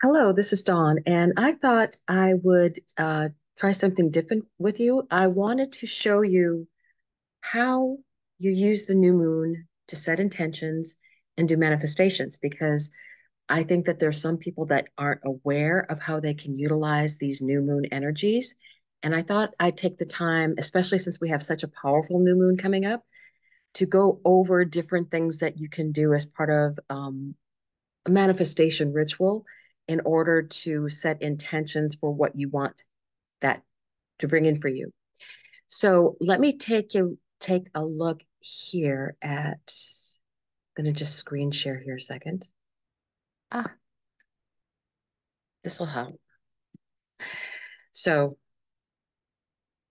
Hello, this is Dawn, and I thought I would try something different with you. I wanted to show you how you use the new moon to set intentions and do manifestations because I think that there's some people that aren't aware of how they can utilize these new moon energies. And I thought I'd take the time, especially since we have such a powerful new moon coming up, to go over different things that you can do as part of a manifestation ritual in order to set intentions for what you want that to bring in for you. So let me take a look here at, I'm going to just screen share here a second. Ah, this will help. So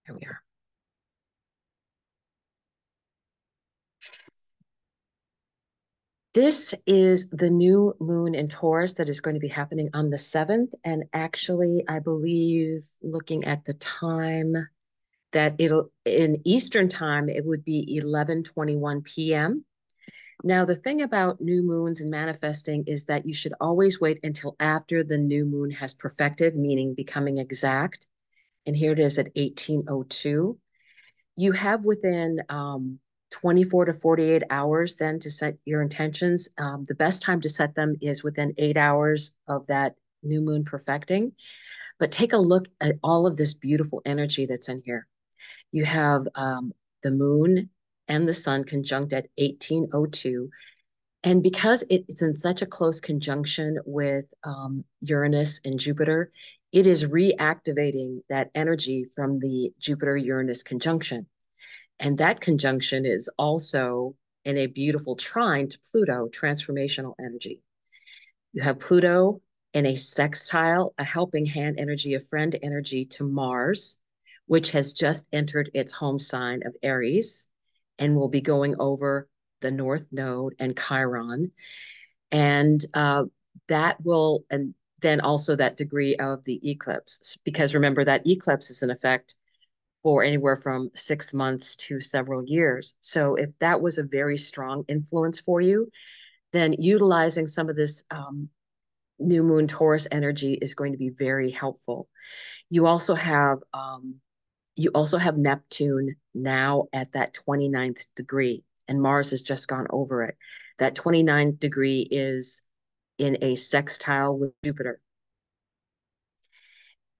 here we are. This is the new moon in Taurus that is going to be happening on the 7th. And actually, I believe looking at the time that it'll in Eastern time, it would be 11:21 p.m. Now, the thing about new moons and manifesting is that you should always wait until after the new moon has perfected, meaning becoming exact. And here it is at 18:02. You have within 24 to 48 hours then to set your intentions. The best time to set them is within 8 hours of that new moon perfecting. But take a look at all of this beautiful energy that's in here. You have the moon and the sun conjunct at 18:02. And because it's in such a close conjunction with Uranus and Jupiter, it is reactivating that energy from the Jupiter Uranus conjunction. And that conjunction is also in a beautiful trine to Pluto, transformational energy. You have Pluto in a sextile, a helping hand energy, a friend energy to Mars, which has just entered its home sign of Aries and will be going over the North Node and Chiron. And and then also that degree of the eclipse, because remember that eclipse is in effect for anywhere from 6 months to several years. So if that was a very strong influence for you, then utilizing some of this new moon Taurus energy is going to be very helpful. You also have you also have Neptune now at that 29th degree, and Mars has just gone over it. That 29th degree is in a sextile with Jupiter.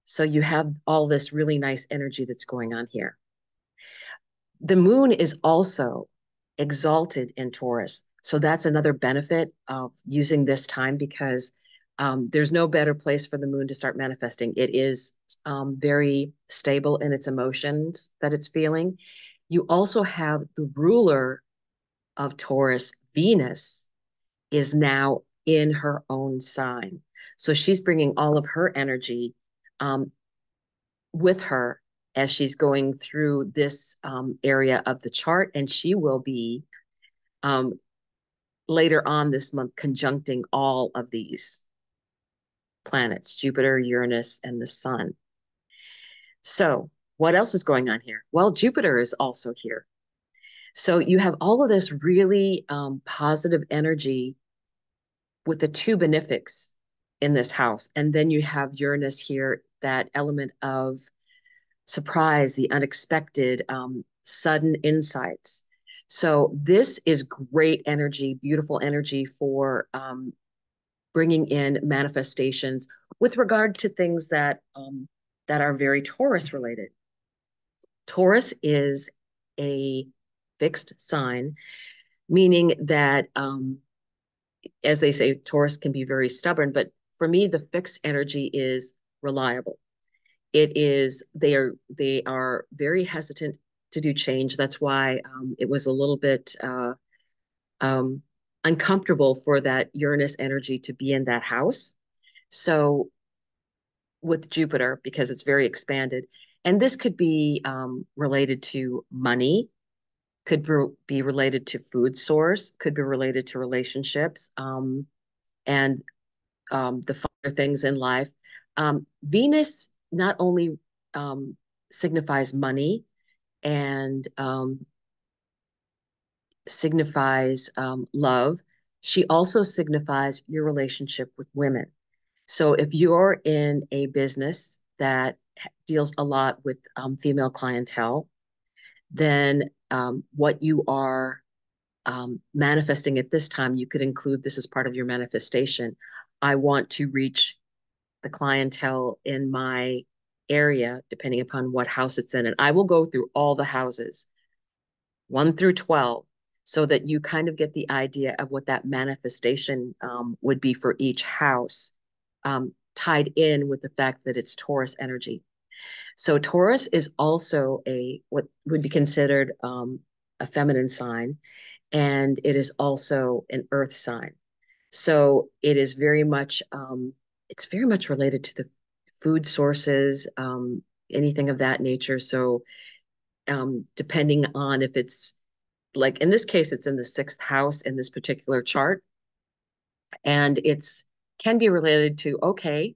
So you have all this really nice energy that's going on here. The moon is also exalted in Taurus. So that's another benefit of using this time because there's no better place for the moon to start manifesting. It is very stable in its emotions that it's feeling. You also have the ruler of Taurus, Venus, is now in her own sign. So she's bringing all of her energy um, with her as she's going through this area of the chart, and she will be um, later on this month conjuncting all of these planets, Jupiter, Uranus, and the sun. So, what else is going on here? Well, Jupiter is also here. So, you have all of this really positive energy with the two benefics in this house. And then you have Uranus here, that element of surprise, the unexpected, sudden insights. So this is great energy, beautiful energy for bringing in manifestations with regard to things that are very Taurus related. Taurus is a fixed sign, meaning that, as they say, Taurus can be very stubborn. But for me, the fixed energy is reliable. It is they are very hesitant to do change. That's why it was a little bit um, uncomfortable for that Uranus energy to be in that house. So with Jupiter, because it's very expanded, and this could be related to money, could be related to food source, could be related to relationships, and the finer things in life. Venus not only um, signifies money and signifies love, she also signifies your relationship with women. So if you're in a business that deals a lot with female clientele, then what you are manifesting at this time, you could include this as part of your manifestation. I want to reach the clientele in my area, depending upon what house it's in. And I will go through all the houses, 1 through 12, so that you kind of get the idea of what that manifestation would be for each house, tied in with the fact that it's Taurus energy. So Taurus is also a what would be considered a feminine sign, and it is also an earth sign. So it is very much it's very much related to the food sources, anything of that nature. So depending on if it's like in this case, it's in the sixth house in this particular chart, and it's can be related to, okay,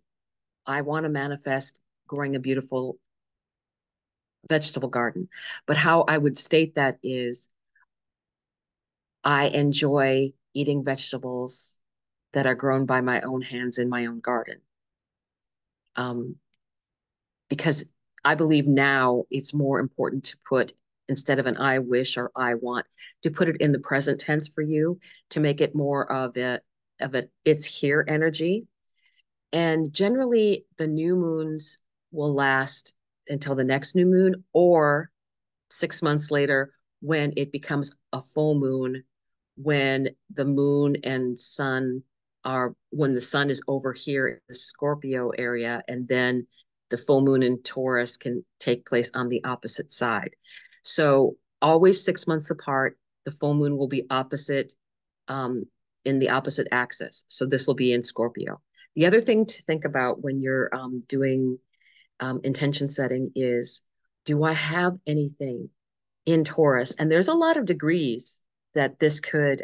I want to manifest growing a beautiful vegetable garden. But how I would state that is I enjoy eating vegetables that are grown by my own hands in my own garden. Um, because I believe now it's more important to put, instead of an I wish or I want, to put it in the present tense for you to make it more of a it's here energy. And generally the new moons will last until the next new moon or 6 months later when it becomes a full moon, when the moon and sun are, when the sun is over here in the Scorpio area, and then the full moon in Taurus can take place on the opposite side. So always 6 months apart, the full moon will be opposite um, in the opposite axis. So this will be in Scorpio. The other thing to think about when you're doing intention setting is, do I have anything in Taurus? And there's a lot of degrees that this could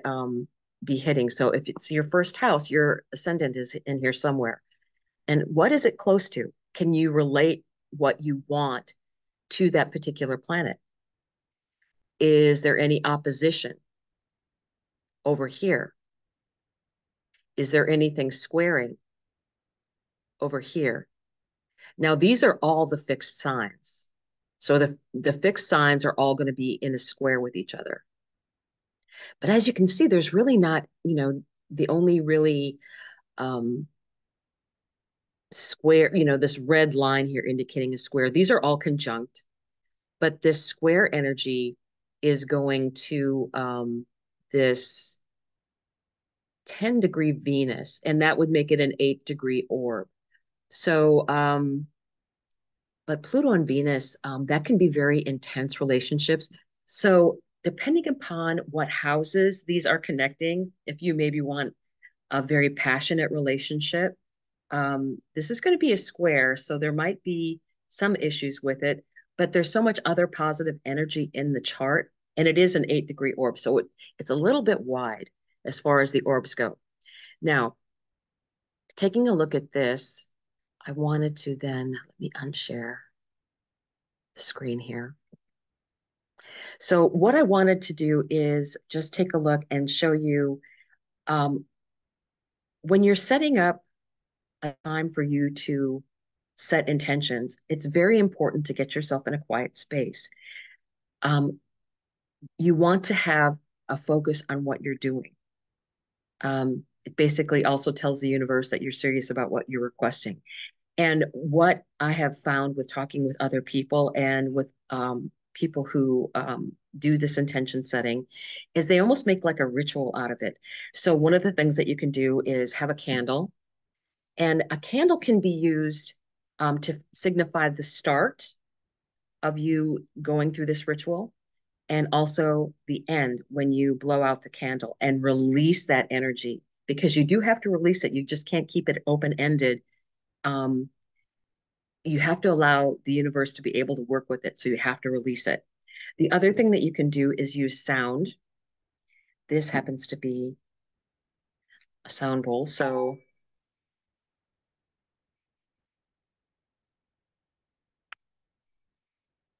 be hitting. So if it's your first house, your ascendant is in here somewhere. And what is it close to? Can you relate what you want to that particular planet? Is there any opposition over here? Is there anything squaring over here? Now, these are all the fixed signs. So the fixed signs are all going to be in a square with each other. But as you can see, there's really not, the only really um, square, this red line here indicating a square. These are all conjunct, but this square energy is going to this 10-degree Venus, and that would make it an 8-degree orb. So, but Pluto and Venus, that can be very intense relationships. So, depending upon what houses these are connecting, if you maybe want a very passionate relationship, this is going to be a square. So, there might be some issues with it, but there's so much other positive energy in the chart, and it is an 8-degree orb. So, it's a little bit wide as far as the orbs go. Now, taking a look at this, I wanted to then let me unshare the screen here. So what I wanted to do is just take a look and show you um, when you're setting up a time for you to set intentions, it's very important to get yourself in a quiet space. Um, you want to have a focus on what you're doing. It basically also tells the universe that you're serious about what you're requesting. And what I have found with talking with other people and with people who do this intention setting is they almost make like a ritual out of it. So one of the things that you can do is have a candle, and a candle can be used to signify the start of you going through this ritual, and also the end when you blow out the candle and release that energy, because you do have to release it. You just can't keep it open-ended. Um, you have to allow the universe to be able to work with it. So you have to release it. The other thing that you can do is use sound. This happens to be a sound bowl. So,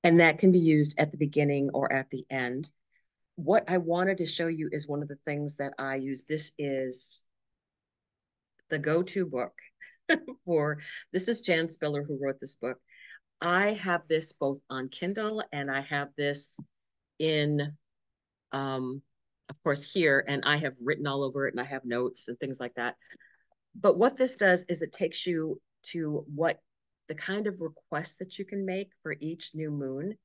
and that can be used at the beginning or at the end. What I wanted to show you is one of the things that I use. This is the go-to book. for this is Jan Spiller who wrote this book. I have this both on Kindle and I have this in of course here, and I have written all over it and I have notes and things like that. But what this does is it takes you to what the kind of requests that you can make for each new moon.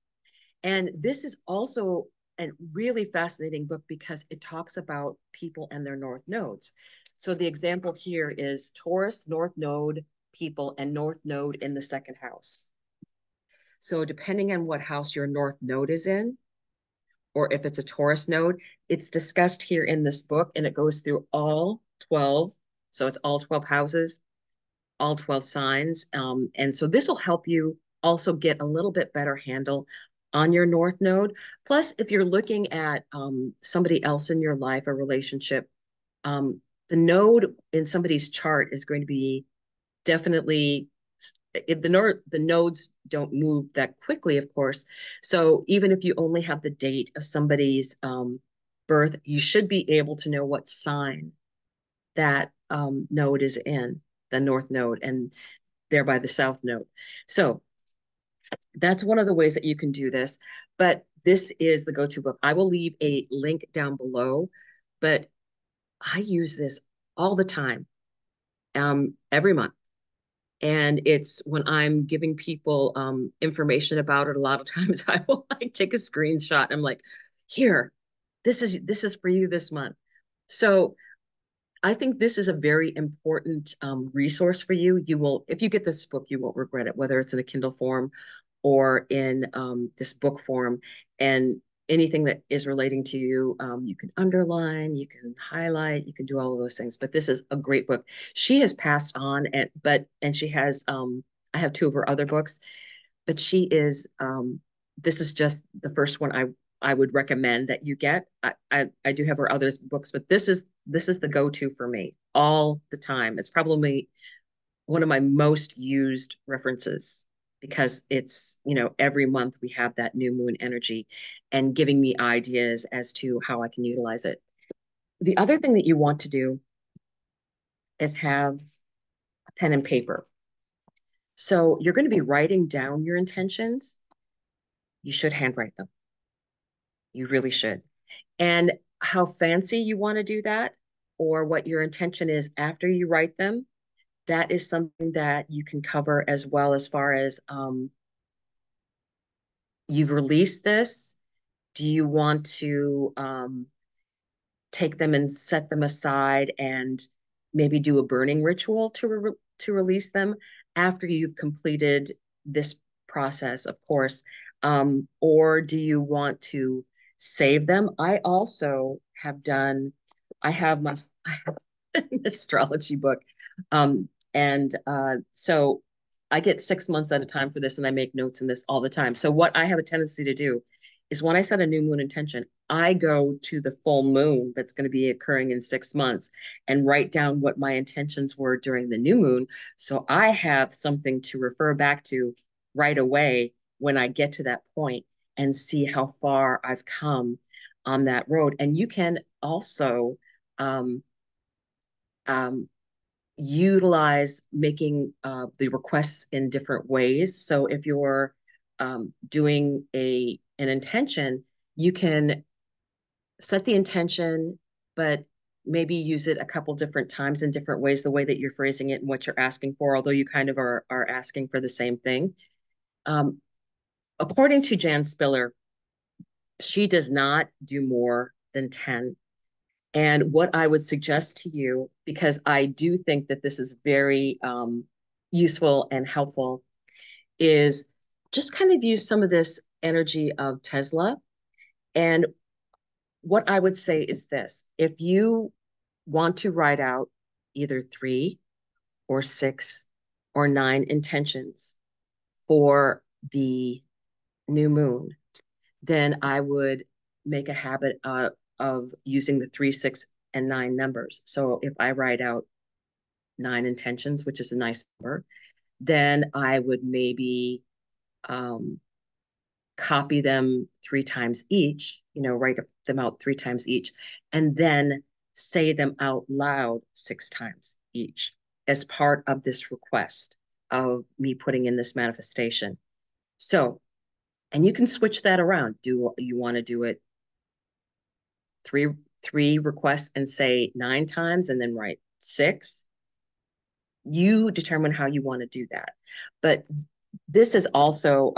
And this is also a really fascinating book because it talks about people and their north nodes. So the example here is Taurus, north node, people, and north node in the second house. So depending on what house your north node is in, or if it's a Taurus node, it's discussed here in this book and it goes through all 12. So it's all 12 houses, all 12 signs. And so this will help you also get a little bit better handle on your north node. Plus, if you're looking at somebody else in your life, a relationship, the node in somebody's chart is going to be definitely if the nodes don't move that quickly, of course. So even if you only have the date of somebody's birth, you should be able to know what sign that node is in, the north node, and thereby the south node. So that's one of the ways that you can do this. But this is the go-to book. I will leave a link down below, but I use this all the time, every month. And it's when I'm giving people information about it, a lot of times I will like take a screenshot. And I'm like, here, this is for you this month. So I think this is a very important resource for you. You will, if you get this book, you won't regret it, whether it's in a Kindle form or in this book form. And anything that is relating to you, you can underline, you can highlight, you can do all of those things. But this is a great book. She has passed on, and she has. I have two of her other books, but she is. This is just the first one I would recommend that you get. I do have her other books, but this is the go-to for me all the time. It's probably one of my most used references because it's, every month we have that new moon energy and giving me ideas as to how I can utilize it. The other thing that you want to do is have a pen and paper. So you're going to be writing down your intentions. You should handwrite them. You really should. And how fancy you want to do that, or what your intention is after you write them, that is something that you can cover as well, as far as you've released this. Do you want to take them and set them aside and maybe do a burning ritual to release them after you've completed this process, of course? Or do you want to save them? I also have done, I have an astrology book. And so I get 6 months at a time for this and I make notes in this all the time. So what I have a tendency to do is when I set a new moon intention, I go to the full moon that's going to be occurring in 6 months and write down what my intentions were during the new moon. So I have something to refer back to right away when I get to that point and see how far I've come on that road. And you can also um, um, utilize making the requests in different ways. So if you're doing an intention, you can set the intention, but maybe use it a couple different times in different ways, the way that you're phrasing it and what you're asking for, although you kind of are asking for the same thing. Um, According to Jan Spiller, she does not do more than 10. And what I would suggest to you, because I do think that this is very useful and helpful, is just kind of use some of this energy of Tesla. And what I would say is this: if you want to write out either 3 or 6 or 9 intentions for the new moon, then I would make a habit of using the 3, 6, and 9 numbers. So if I write out 9 intentions, which is a nice number, then I would maybe um, copy them 3 times each, write them out 3 times each, and then say them out loud 6 times each. as part of this request of me putting in this manifestation. So, and you can switch that around. Do you want to do it three three requests and say 9 times and then write 6? You determine how you want to do that. But this is also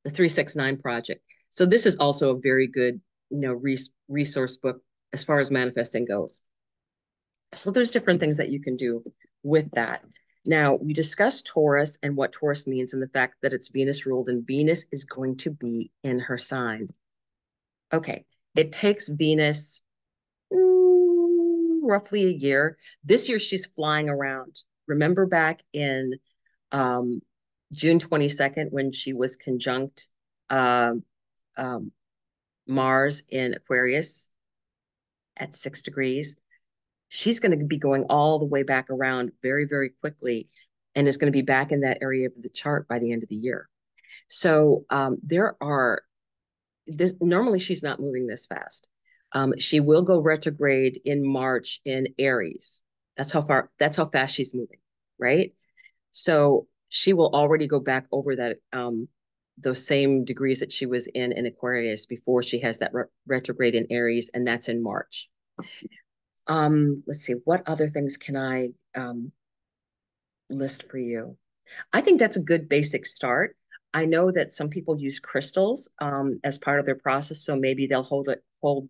the 369 project. So this is also a very good, resource book as far as manifesting goes. So there's different things that you can do with that. Now, we discussed Taurus and what Taurus means and the fact that it's Venus ruled, and Venus is going to be in her sign. Okay, it takes Venus roughly a year. This year, she's flying around. Remember back in um, June 22nd when she was conjunct um, um, Mars in Aquarius at 6 degrees? She's going to be going all the way back around very, very quickly and is going to be back in that area of the chart by the end of the year. So normally she's not moving this fast. She will go retrograde in March in Aries. That's how fast she's moving, right? So she will already go back over that, those same degrees that she was in Aquarius before she has that retrograde in Aries, and that's in March. Let's see, what other things can I list for you? I think that's a good basic start. I know that some people use crystals as part of their process, so maybe they'll hold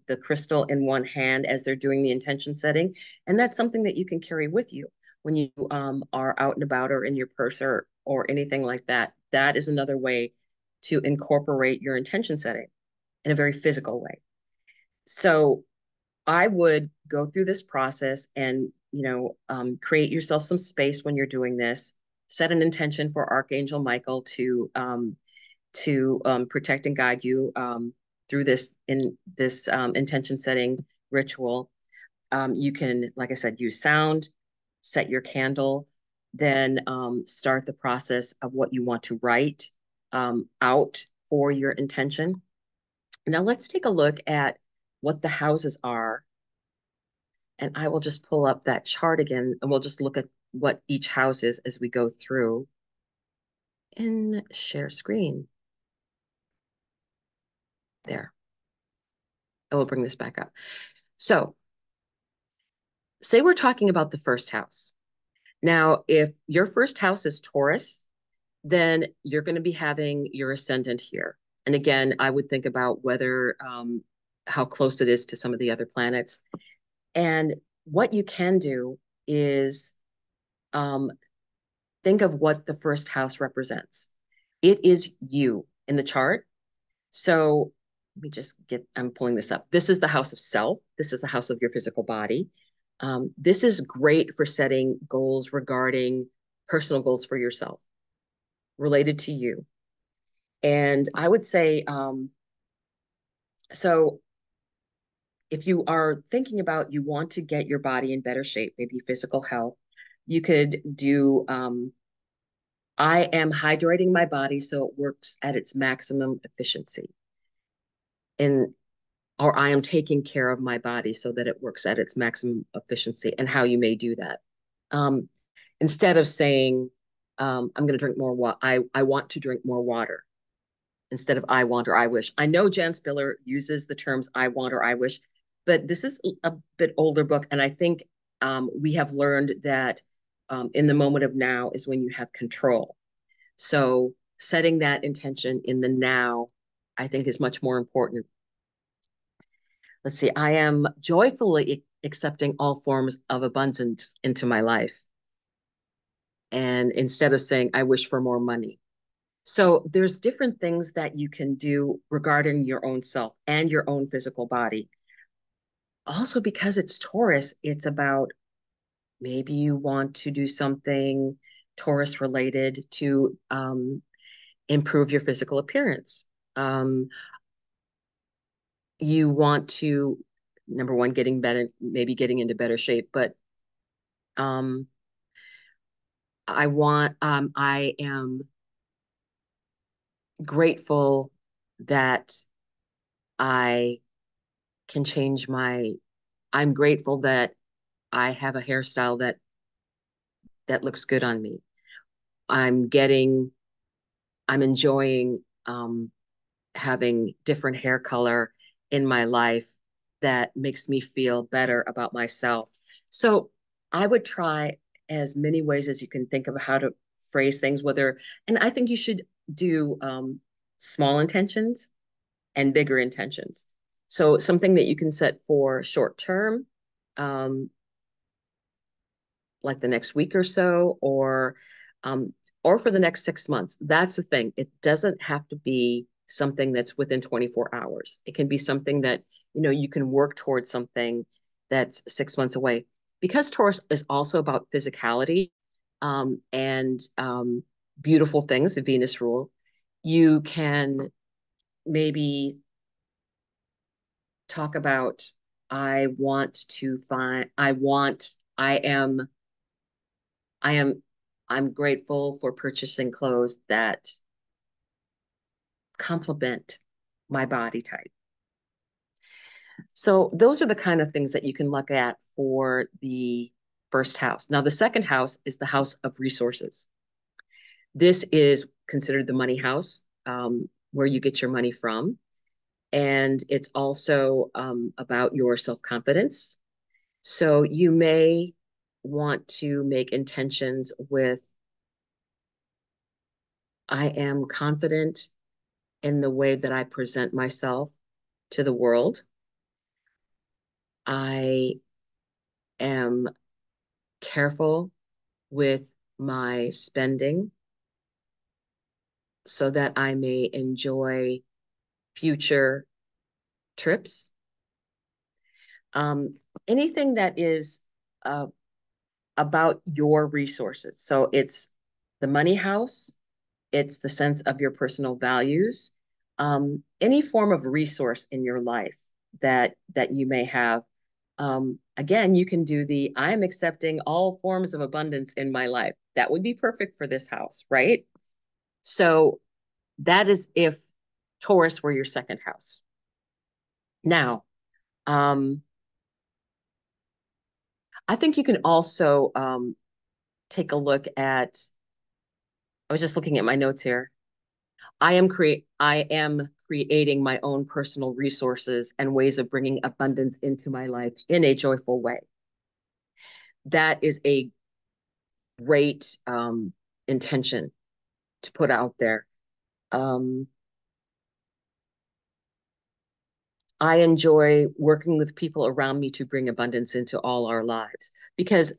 the crystal in one hand as they're doing the intention setting, and that's something that you can carry with you when you are out and about or in your purse or anything like that. That is another way to incorporate your intention setting in a very physical way. So I would go through this process and, create yourself some space when you're doing this. Set an intention for Archangel Michael to protect and guide you through this intention setting ritual. You can, like I said, use sound, set your candle, then start the process of what you want to write out for your intention. Now let's take a look at what the houses are, and I will just pull up that chart again, and we'll just look at what each house is as we go through and share screen. There. I will bring this back up. So say we're talking about the first house. Now, if your first house is Taurus, then you're going to be having your ascendant here. And again, I would think about whether how close it is to some of the other planets. And what you can do is um, think of what the first house represents. It is you in the chart. So let me just I'm pulling this up. This is the house of self. This is the house of your physical body. This is great for setting goals regarding personal goals for yourself related to you. And I would say, so if you are thinking about you want to get your body in better shape, maybe physical health, you could do I am hydrating my body so it works at its maximum efficiency. And or I am taking care of my body so that it works at its maximum efficiency, and how you may do that. Um, Instead of saying, I'm going to drink more water, I want to drink more water instead of I want or I wish. I know Jan Spiller uses the terms I want or I wish, but this is a bit older book. And I think we have learned that in the moment of now is when you have control. So setting that intention in the now, I think, is much more important. Let's see, I am joyfully accepting all forms of abundance into my life. And instead of saying, I wish for more money. So there's different things that you can do regarding your own self and your own physical body. Also, because it's Taurus, it's about maybe you want to do something Taurus related to improve your physical appearance. You want to, number one, getting better, maybe getting into better shape, but um, I am grateful that I can change I'm grateful that I have a hairstyle that looks good on me. I'm getting, I'm enjoying having different hair color in my life that makes me feel better about myself. So I would try as many ways as you can think of how to phrase things, whether, and I think you should do small intentions and bigger intentions. So something that you can set for short term, um, like the next week or so, um, or for the next 6 months. That's the thing. It doesn't have to be something that's within 24 hours. It can be something that, you can work towards something that's 6 months away. Because Taurus is also about physicality and beautiful things, the Venus rule, you can maybe talk about, I want to find, I am I am I'm grateful for purchasing clothes that complement my body type. So those are the kind of things that you can look at for the first house. Now, the second house is the house of resources. This is considered the money house, where you get your money from. And it's also about your self-confidence. So you may want to make intentions with, I am confident in the way that I present myself to the world. I am careful with my spending so that I may enjoy future trips. Um, Anything that is uh, about your resources. So it's the money house, it's the sense of your personal values, any form of resource in your life that you may have. Again, you can do the I'm accepting all forms of abundance in my life. That would be perfect for this house, right? So that is if Taurus were your second house. Now, um, I think you can also take a look at, I was just looking at my notes here. I am creating my own personal resources and ways of bringing abundance into my life in a joyful way. That is a great intention to put out there. Um, I enjoy working with people around me to bring abundance into all our lives because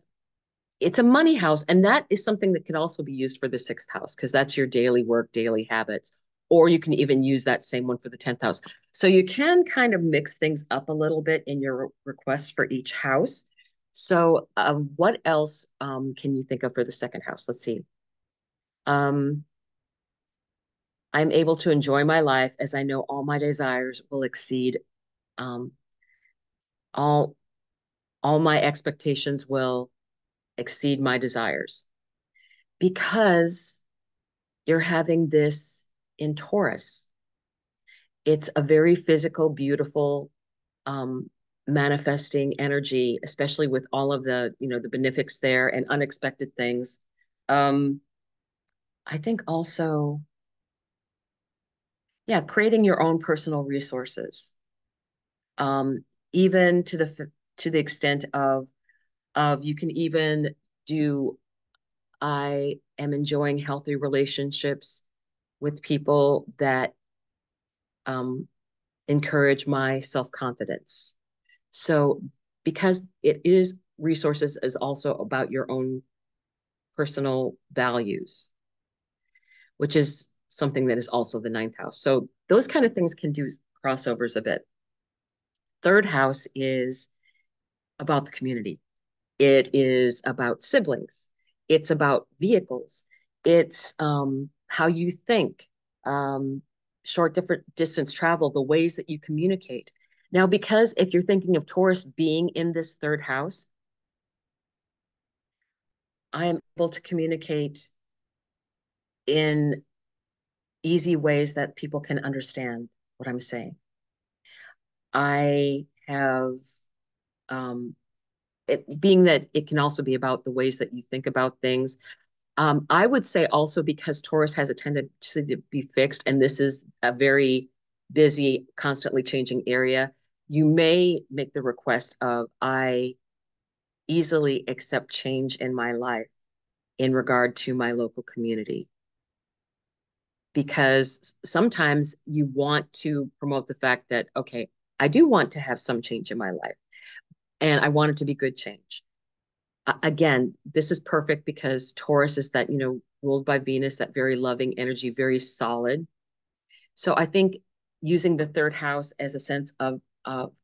it's a money house. And that is something that can also be used for the sixth house because that's your daily work, daily habits. Or you can even use that same one for the 10th house. So you can kind of mix things up a little bit in your requests for each house. So what else can you think of for the second house? Let's see. Um, I'm able to enjoy my life as I know all my desires will exceed um, all all my expectations will exceed my desires because you're having this in Taurus. It's a very physical, beautiful, um, manifesting energy, especially with all of the benefics there and unexpected things. Um, I think also, yeah, creating your own personal resources, um, even to the extent of you can even do, I am enjoying healthy relationships with people that um, encourage my self-confidence. So because it is resources is also about your own personal values, which is something that is also the ninth house. So those kind of things can do crossovers a bit. Third house is about the community. It is about siblings. It's about vehicles. It's how you think, um, short different distance travel, the ways that you communicate. Now, because if you're thinking of Taurus being in this third house, I am able to communicate in easy ways that people can understand what I'm saying. I have um, being that it can also be about the ways that you think about things. I would say also because Taurus has a tendency to be fixed, and this is a very busy, constantly changing area, you may make the request of, I easily accept change in my life in regard to my local community. Because sometimes you want to promote the fact that, okay, I do want to have some change in my life and I want it to be good change. Again, this is perfect because Taurus is that, ruled by Venus, that very loving energy, very solid. So I think using the third house as a sense of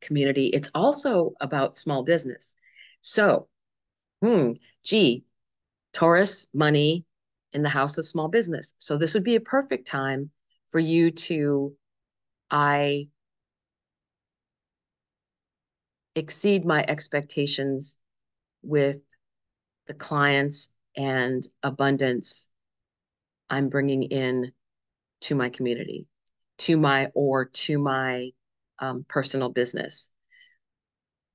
community, it's also about small business. So, hmm, gee, Taurus, money in the house of small business. So this would be a perfect time for you to, I exceed my expectations with the clients and abundance I'm bringing in to my community, to my personal business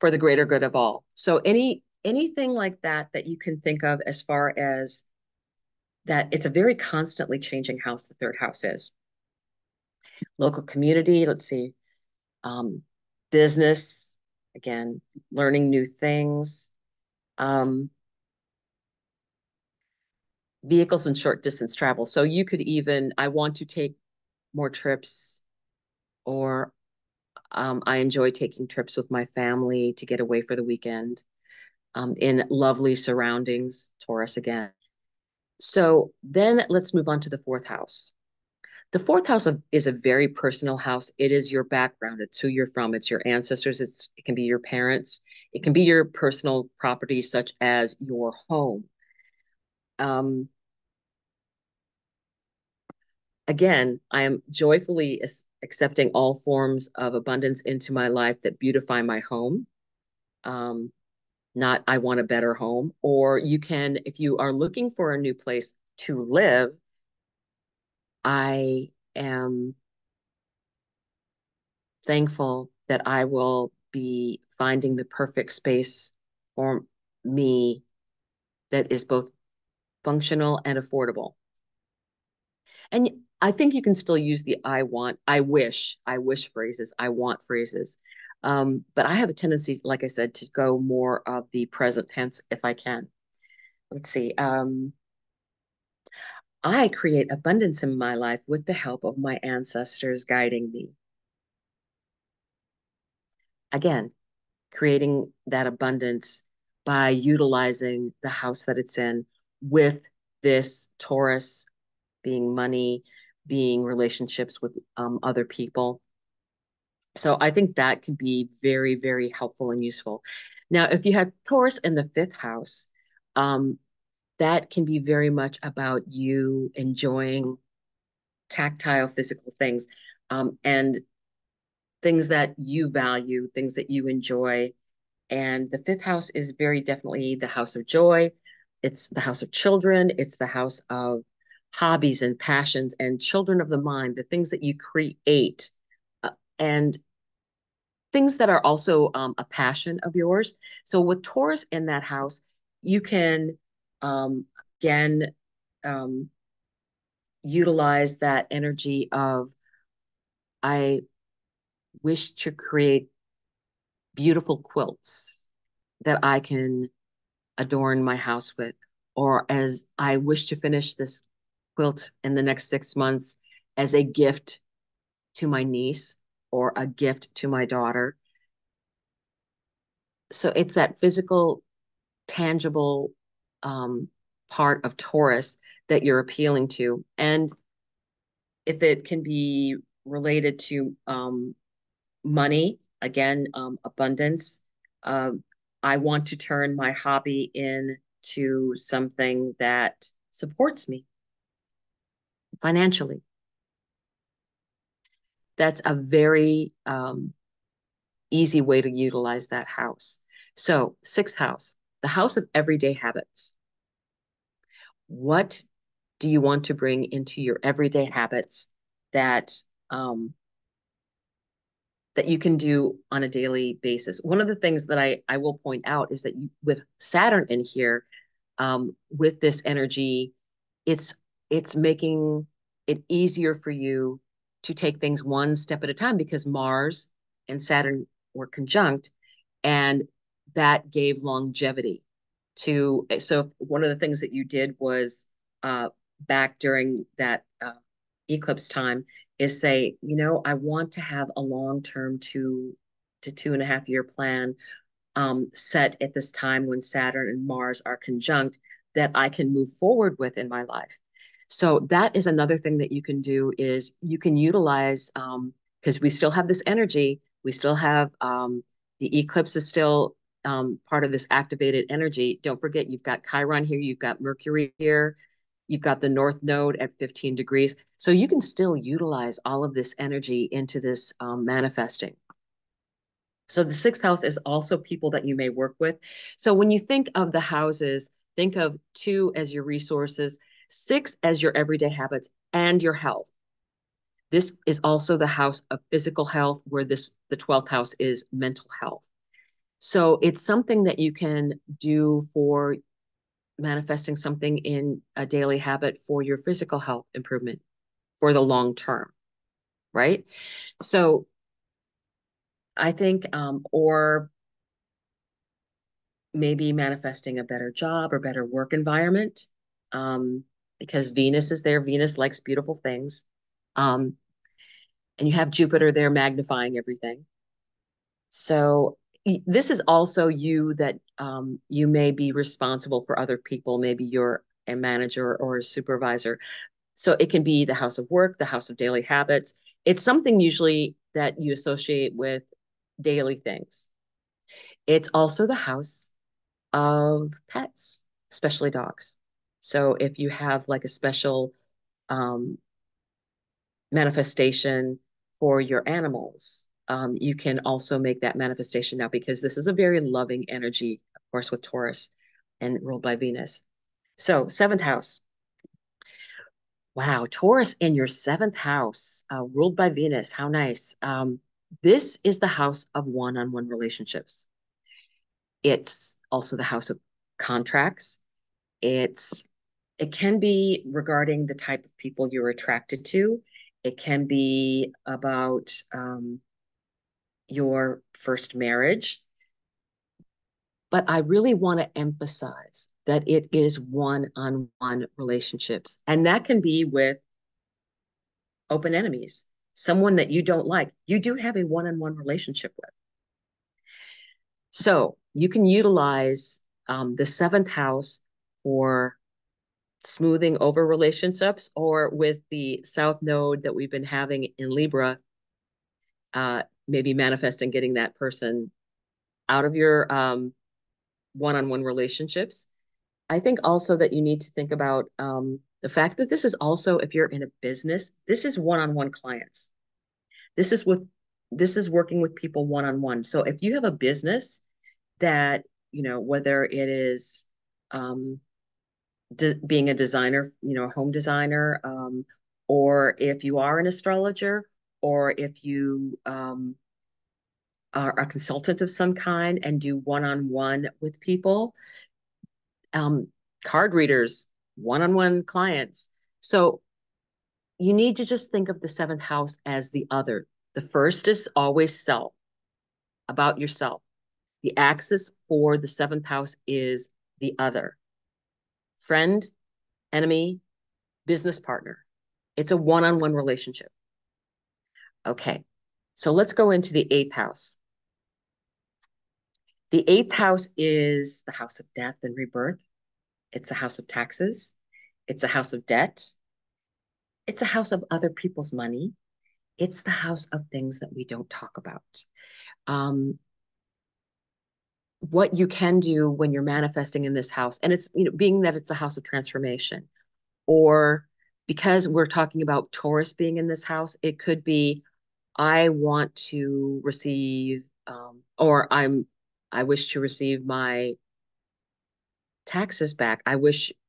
for the greater good of all. So anything like that that you can think of as far as that, it's a very constantly changing house, the third house is. Local community, let's see, um, business, again, learning new things, um, vehicles and short distance travel. So you could even, I want to take more trips, or I enjoy taking trips with my family to get away for the weekend, in lovely surroundings, Taurus again. So then let's move on to the fourth house. The fourth house is a very personal house. It is your background. It's who you're from. It's your ancestors. It can be your parents. It can be your personal property, such as your home. Um, Again, I am joyfully accepting all forms of abundance into my life that beautify my home. Um, Not I want a better home. Or you can, if you are looking for a new place to live, I am thankful that I will be finding the perfect space for me that is both functional and affordable. And I think you can still use the I want, I wish phrases, I want phrases. But I have a tendency, like I said, to go more of the present tense if I can. Let's see. I create abundance in my life with the help of my ancestors guiding me. Again, creating that abundance by utilizing the house that it's in, with this Taurus being money, being relationships with other people. So I think that can be very, very helpful and useful. Now, if you have Taurus in the fifth house, um, that can be very much about you enjoying tactile, physical things, and things that you value, things that you enjoy. And the fifth house is very definitely the house of joy. It's the house of children. It's the house of hobbies and passions and children of the mind, the things that you create, and things that are also a passion of yours. So with Taurus in that house, you can, um, again, um, utilize that energy of, I wish to create beautiful quilts that I can adorn my house with, or as I wish to finish this quilt in the next 6 months as a gift to my niece or a gift to my daughter. So it's that physical, tangible um, part of Taurus that you're appealing to. And if it can be related to money, again, abundance, um, I want to turn my hobby into something that supports me financially. That's a very easy way to utilize that house. So, sixth house, the house of everyday habits. What do you want to bring into your everyday habits that um, that you can do on a daily basis. One of the things that I will point out is that with Saturn in here, with this energy, it's it's making it easier for you to take things one step at a time because Mars and Saturn were conjunct, and that gave longevity to. So one of the things that you did was back during that eclipse time is say, I want to have a long-term 2 to 2.5 year plan set at this time when Saturn and Mars are conjunct that I can move forward with in my life. So that is another thing that you can do is you can utilize because we still have this energy, we still have the eclipse is still part of this activated energy. Don't forget, you've got Chiron here, you've got Mercury here, you've got the North Node at 15 degrees. So you can still utilize all of this energy into this manifesting. So the sixth house is also people that you may work with. So when you think of the houses, think of 2 as your resources, 6 as your everyday habits, and your health. This is also the house of physical health, where the 12th house is mental health. So it's something that you can do for manifesting something in a daily habit for your physical health improvement for the long term, right? So I think, or maybe manifesting a better job or better work environment, because Venus is there. Venus likes beautiful things. Um, and you have Jupiter there magnifying everything. So this is also you that you may be responsible for other people. Maybe you're a manager or a supervisor. So it can be the house of work, the house of daily habits. It's something usually that you associate with daily things. It's also the house of pets, especially dogs. So if you have like a special um, manifestation for your animals, you can also make that manifestation now because this is a very loving energy, of course, with Taurus and ruled by Venus. So, seventh house. Wow, Taurus in your seventh house, ruled by Venus. How nice. This is the house of one-on-one relationships. It's also the house of contracts. It can be regarding the type of people you're attracted to. It can be about your first marriage. But I really want to emphasize that it is one-on-one relationships. And that can be with open enemies, someone that you don't like. You do have a one-on-one relationship with. So you can utilize the seventh house for smoothing over relationships, or with the South Node that we've been having in Libra, maybe manifesting getting that person out of your one-on-one relationships. I think also that you need to think about the fact that this is also, if you're in a business, this is one-on-one clients. This is working with people one-on-one. So if you have a business that, whether it is being a designer, a home designer, or if you are an astrologer, or if you are a consultant of some kind and do one-on-one with people, um, card readers, one-on-one clients. So you need to just think of the seventh house as the other. The first is always self, about yourself. The axis for the seventh house is the other. Friend, enemy, business partner. It's a one-on-one relationship. Okay, so let's go into the eighth house. The eighth house is the house of death and rebirth. It's a house of taxes. It's a house of debt. It's a house of other people's money. It's the house of things that we don't talk about. Um, what you can do when you're manifesting in this house, and it's, being that it's a house of transformation, or because we're talking about Taurus being in this house, it could be, I want to receive, or I wish to receive my taxes back.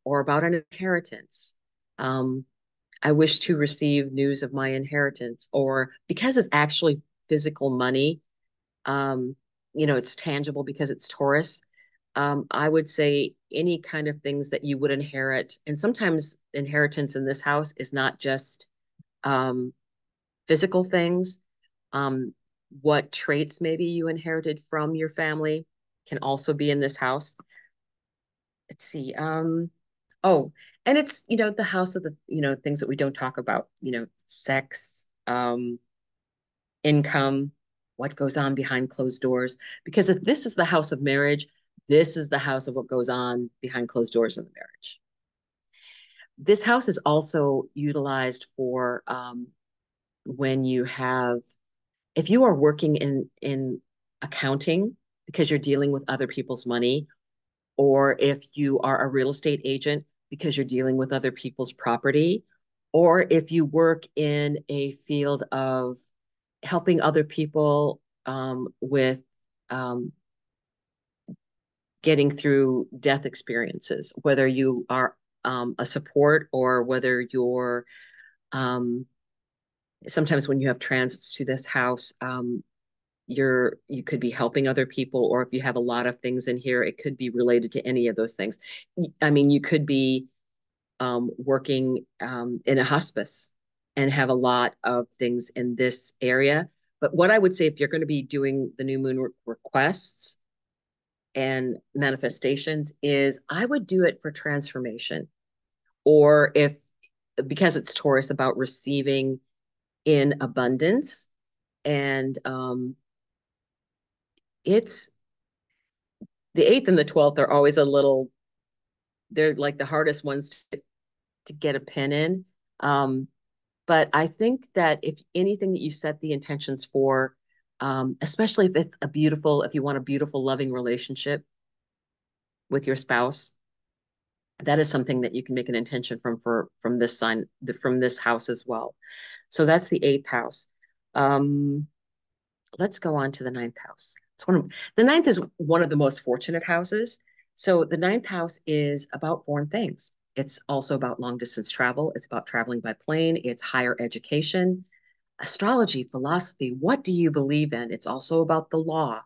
Or about an inheritance. Um, I wish to receive news of my inheritance, or because it's actually physical money, um, it's tangible because it's Taurus. I would say any kind of things that you would inherit, and sometimes inheritance in this house is not just um, physical things. Um, what traits maybe you inherited from your family can also be in this house. Let's see. Oh, and it's, the house of the, things that we don't talk about, sex, income, what goes on behind closed doors. Because if this is the house of marriage, this is the house of what goes on behind closed doors in the marriage. This house is also utilized for when you have, if you are working in accounting because you're dealing with other people's money, or if you are a real estate agent because you're dealing with other people's property, or if you work in a field of helping other people with um, getting through death experiences, whether you are a support or whether you're um, sometimes when you have transits to this house, you could be helping other people, or if you have a lot of things in here, it could be related to any of those things. I mean, you could be working in a hospice and have a lot of things in this area. But what I would say, if you're going to be doing the new moon requests and manifestations, is I would do it for transformation. Or if, because it's Taurus, about receiving in abundance. And it's the 8th and the 12th are always they're like the hardest ones to get a pin in. Um, But I think that if anything that you set the intentions for, especially if it's if you want a beautiful, loving relationship with your spouse, that is something that you can make an intention from this sign, from this house as well. So that's the 8th house. Um, let's go on to the ninth house. The ninth is one of the most fortunate houses. So the ninth house is about foreign things. It's also about long distance travel. It's about traveling by plane. It's higher education, astrology, philosophy. What do you believe in? It's also about the law.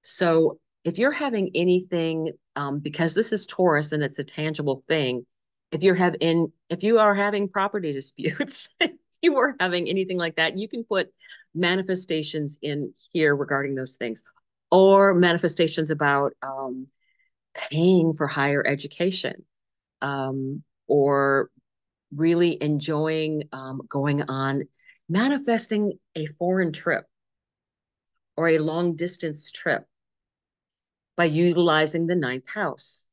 So if you're having anything, because this is Taurus and it's a tangible thing, if you are having property disputes, if you are having anything like that, you can put manifestations in here regarding those things, or manifestations about paying for higher education, or really enjoying going on, manifesting a foreign trip or a long distance trip by utilizing the ninth house.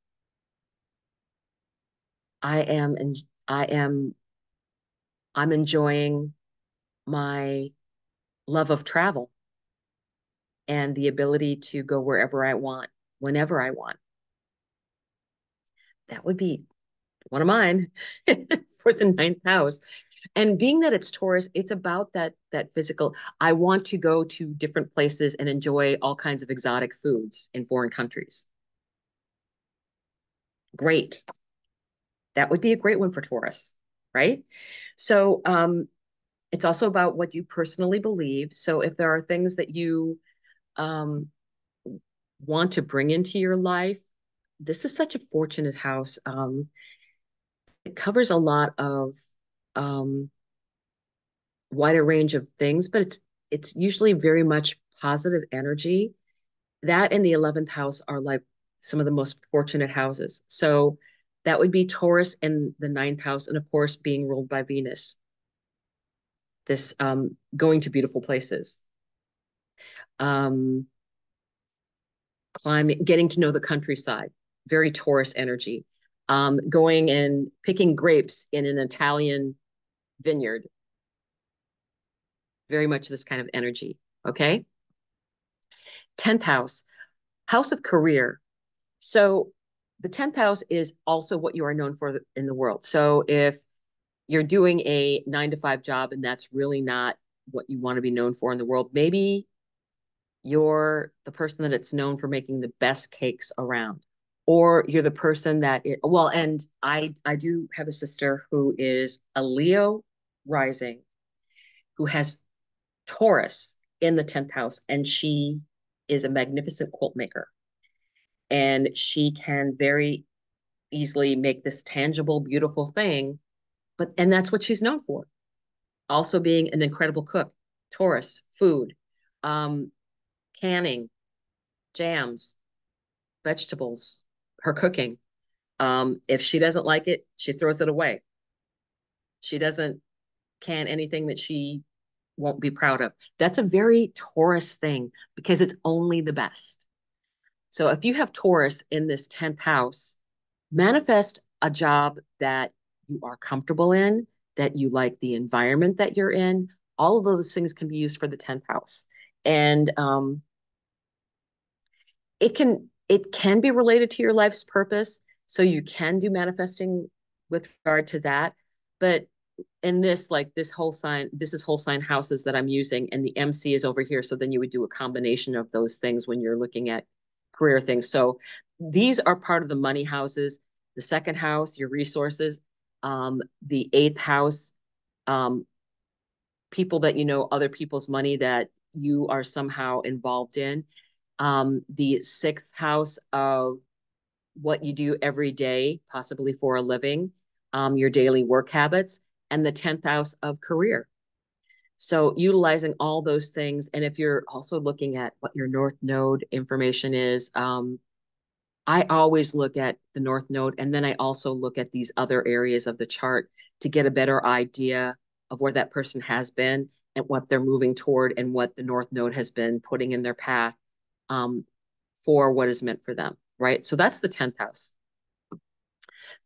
I am, and I am, I'm enjoying my love of travel and the ability to go wherever I want, whenever I want. That would be one of mine for the ninth house. And being that it's Taurus, it's about that physical. I want to go to different places and enjoy all kinds of exotic foods in foreign countries. Great. That would be a great one for Taurus, right? So it's also about what you personally believe. So if there are things that you um, want to bring into your life, this is such a fortunate house. It covers a lot of um, wider range of things, but it's usually very much positive energy. That and the 11th house are like some of the most fortunate houses. So that would be Taurus in the ninth house, and of course, being ruled by Venus. This going to beautiful places, um, climbing, getting to know the countryside, very Taurus energy. Going and picking grapes in an Italian vineyard, very much this kind of energy. Okay. 10th house, house of career. So the 10th house is also what you are known for in the world. So if you're doing a 9 to 5 job and that's really not what you want to be known for in the world, maybe you're the person that it's known for making the best cakes around, or you're the person well, and I do have a sister who is a Leo rising, who has Taurus in the 10th house, and she is a magnificent quilt maker. And she can very easily make this tangible, beautiful thing. And that's what she's known for. Also being an incredible cook, Taurus, food, um, canning, jams, vegetables, her cooking. If she doesn't like it, she throws it away. She doesn't can anything that she won't be proud of. That's a very Taurus thing because it's only the best. So if you have Taurus in this 10th house, manifest a job that you are comfortable in, that you like the environment that you're in. All of those things can be used for the 10th house. And it can be related to your life's purpose. So you can do manifesting with regard to that. But in this, like this whole sign, this is whole sign houses that I'm using, and the MC is over here. So then you would do a combination of those things when you're looking at career things. So these are part of the money houses. The second house, your resources, the eighth house, um, people that you know, other people's money that you are somehow involved in. The sixth house of what you do every day, possibly for a living, your daily work habits, and the 10th house of career. So utilizing all those things. And if you're also looking at what your North Node information is, I always look at the North Node, and then I also look at these other areas of the chart to get a better idea of where that person has been and what they're moving toward and what the North Node has been putting in their path um, for what is meant for them, right? So that's the 10th house.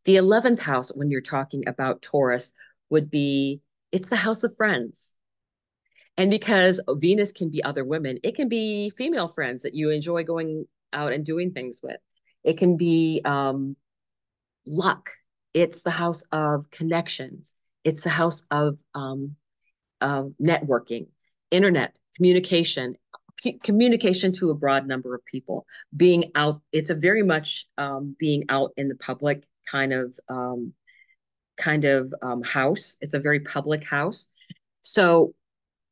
The 11th house, when you're talking about Taurus, would be it's the house of friends. And because Venus can be other women, it can be female friends that you enjoy going out and doing things with. It can be luck. It's the house of connections. It's the house of networking, internet, communication to a broad number of people, being out. It's a very much being out in the public kind of house. It's a very public house. So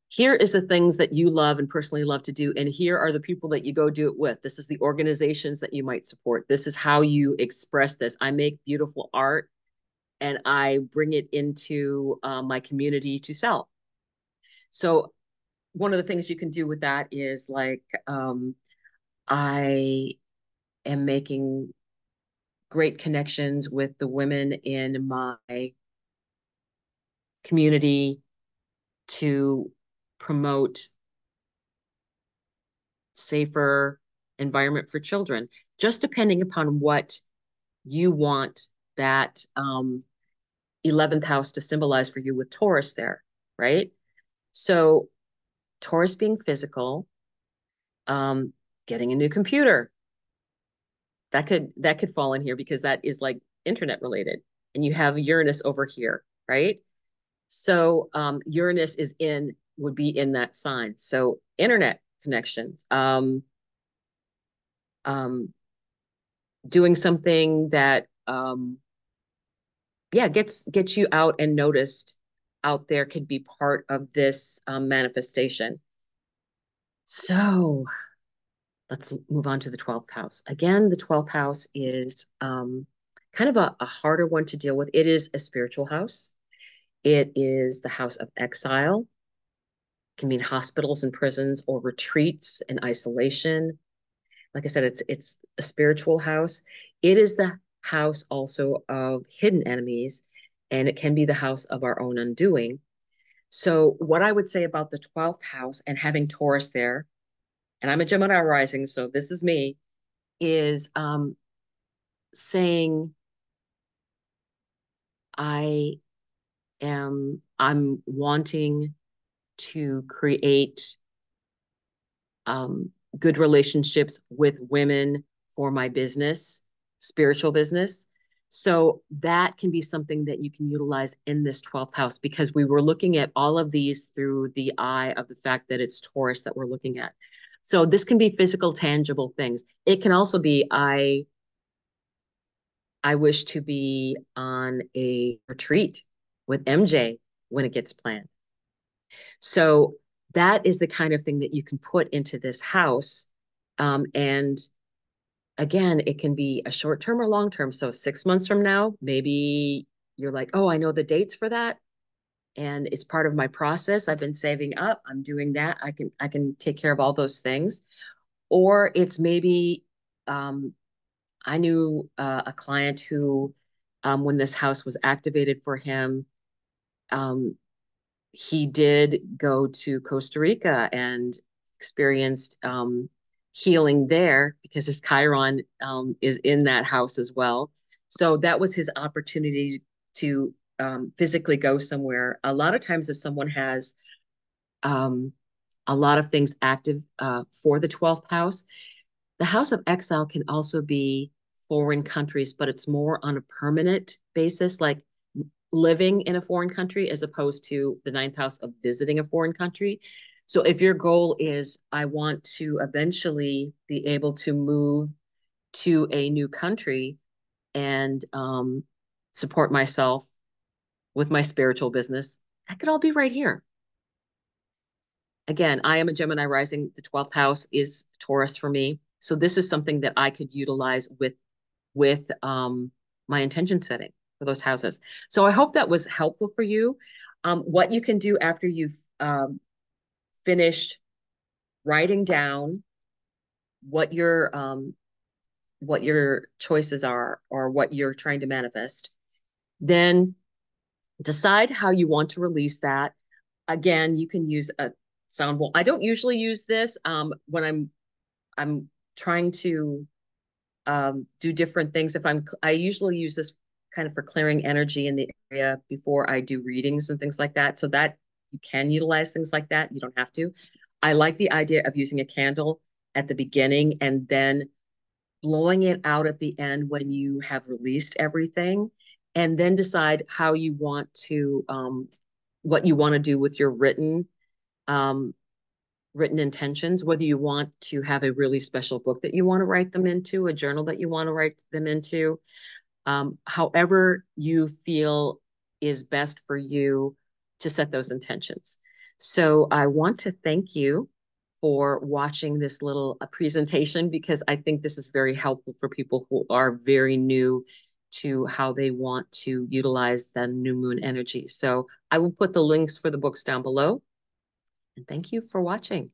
here is the things that you love and personally love to do. And here are the people that you go do it with. This is the organizations that you might support. This is how you express this. I make beautiful art and I bring it into my community to sell. So one of the things you can do with that is like, I am making great connections with the women in my community to promote safer environment for children, just depending upon what you want that 11th house to symbolize for you with Taurus there, right? So Taurus being physical, um, getting a new computer, that could fall in here because that is like internet related. And you have Uranus over here, right? So Uranus would be in that sign. So internet connections, um, doing something that yeah gets you out and noticed out there could be part of this manifestation. So let's move on to the 12th house. Again, the 12th house is kind of a harder one to deal with. It is a spiritual house. It is the house of exile. It can mean hospitals and prisons or retreats and isolation. Like I said, it's a spiritual house. It is the house also of hidden enemies, and it can be the house of our own undoing. So what I would say about the 12th house and having Taurus there, and I'm a Gemini rising, so this is me, is saying I'm wanting to create good relationships with women for my business, spiritual business. So that can be something that you can utilize in this 12th house because we were looking at all of these through the eye of the fact that it's Taurus that we're looking at. So this can be physical, tangible things. It can also be I wish to be on a retreat with MJ when it gets planned. So that is the kind of thing that you can put into this house. And again, it can be a short term or long term. So 6 months from now, maybe you're like, oh, I know the dates for that. And it's part of my process. I've been saving up. I'm doing that. I can take care of all those things. Or it's maybe um, I knew a client who, when this house was activated for him, um, he did go to Costa Rica and experienced healing there because his Chiron is in that house as well. So that was his opportunity to physically go somewhere. A lot of times, if someone has um, a lot of things active for the 12th house, the house of exile can also be foreign countries, but it's more on a permanent basis, like living in a foreign country as opposed to the ninth house of visiting a foreign country. So if your goal is, I want to eventually be able to move to a new country and support myself with my spiritual business, that could all be right here. Again, I am a Gemini rising. The 12th house is Taurus for me. So this is something that I could utilize with my intention setting for those houses. So I hope that was helpful for you. What you can do after you've finished writing down what what your choices are or what you're trying to manifest, then decide how you want to release that. Again, you can use a sound bowl. I don't usually use this when I'm trying to do different things. I usually use this kind of for clearing energy in the area before I do readings and things like that. So that you can utilize things like that. You don't have to. I like the idea of using a candle at the beginning and then blowing it out at the end when you have released everything, and then decide how you want to, what you want to do with your um, written intentions, whether you want to have a really special book that you want to write them into, a journal that you want to write them into, however you feel is best for you to set those intentions. So I want to thank you for watching this little presentation because I think this is very helpful for people who are very new to how they want to utilize the new moon energy. So I will put the links for the books down below. And thank you for watching.